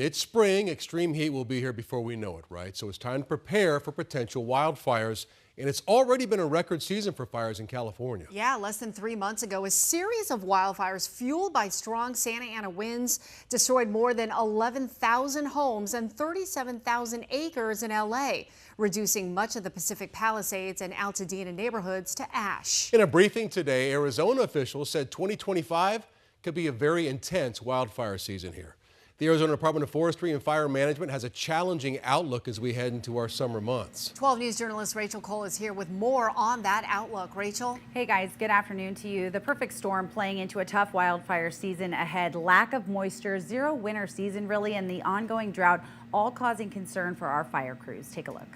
It's spring. Extreme heat will be here before we know it, right? So it's time to prepare for potential wildfires. And it's already been a record season for fires in California. Yeah, less than 3 months ago, a series of wildfires fueled by strong Santa Ana winds destroyed more than 11,000 homes and 37,000 acres in L.A., reducing much of the Pacific Palisades and Altadena neighborhoods to ash. In a briefing today, Arizona officials said 2025 could be a very intense wildfire season here. The Arizona Department of Forestry and Fire Management has a challenging outlook as we head into our summer months. 12 News journalist Rachel Cole is here with more on that outlook. Rachel? Hey guys, good afternoon to you. The perfect storm playing into a tough wildfire season ahead. Lack of moisture, zero winter season really, and the ongoing drought all causing concern for our fire crews. Take a look.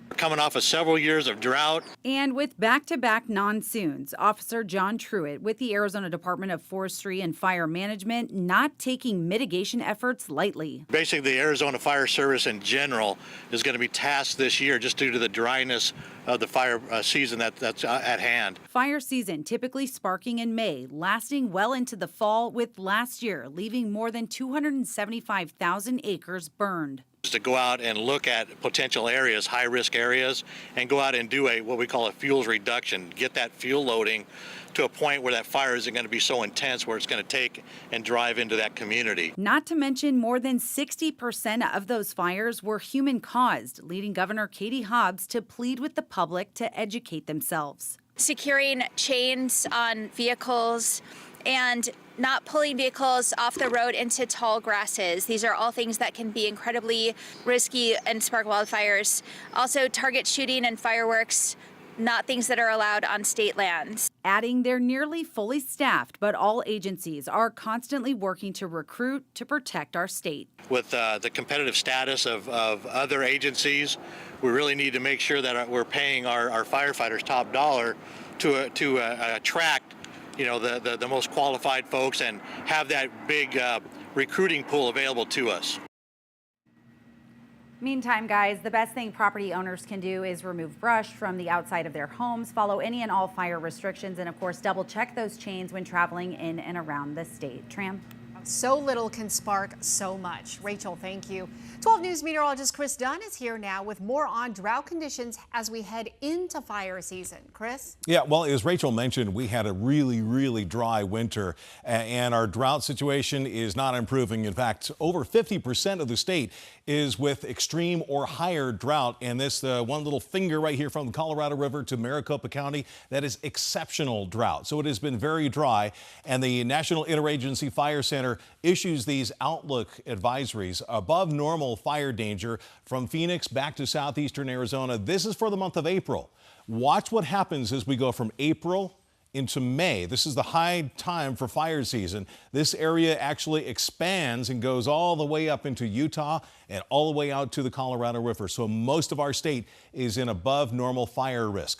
We're coming off of several years of drought. And with back-to-back monsoons, Officer John Truett with the Arizona Department of Forestry and Fire Management not taking mitigation efforts lightly. Basically, the Arizona Fire Service in general is going to be tasked this year just due to the dryness of the fire season that's at hand. Fire season typically sparking in May, lasting well into the fall, with last year leaving more than 275,000 acres burned. To go out and look at potential areas, high-risk areas, and go out and do what we call a fuels reduction, get that fuel loading to a point where that fire isn't going to be so intense where it's going to take and drive into that community. Not to mention more than 60% of those fires were human-caused, leading Governor Hobbs to plead with the public to educate themselves. Securing chains on vehicles and not pulling vehicles off the road into tall grasses. These are all things that can be incredibly risky and spark wildfires. Also, target shooting and fireworks, not things that are allowed on state lands. Adding, they're nearly fully staffed, but all agencies are constantly working to recruit to protect our state. With the competitive status of other agencies, we really need to make sure that we're paying our firefighters top dollar to attract the most qualified folks and have that big recruiting pool available to us. Meantime, guys, the best thing property owners can do is remove brush from the outside of their homes, follow any and all fire restrictions, and of course, double check those chains when traveling in and around the state. Tram? So little can spark so much. Rachel, thank you. 12 News meteorologist Chris Dunn is here now with more on drought conditions as we head into fire season. Chris? Yeah, well, as Rachel mentioned, we had a really dry winter, and our drought situation is not improving. In fact, over 50% of the state is with extreme or higher drought. And this one little finger right here from the Colorado River to Maricopa County, that is exceptional drought. So it has been very dry, and the National Interagency Fire Center issues these outlook advisories. Above normal fire danger from Phoenix back to southeastern Arizona. This is for the month of April. Watch what happens as we go from April into May. This is the high time for fire season. This area actually expands and goes all the way up into Utah and all the way out to the Colorado River. So most of our state is in above normal fire risk.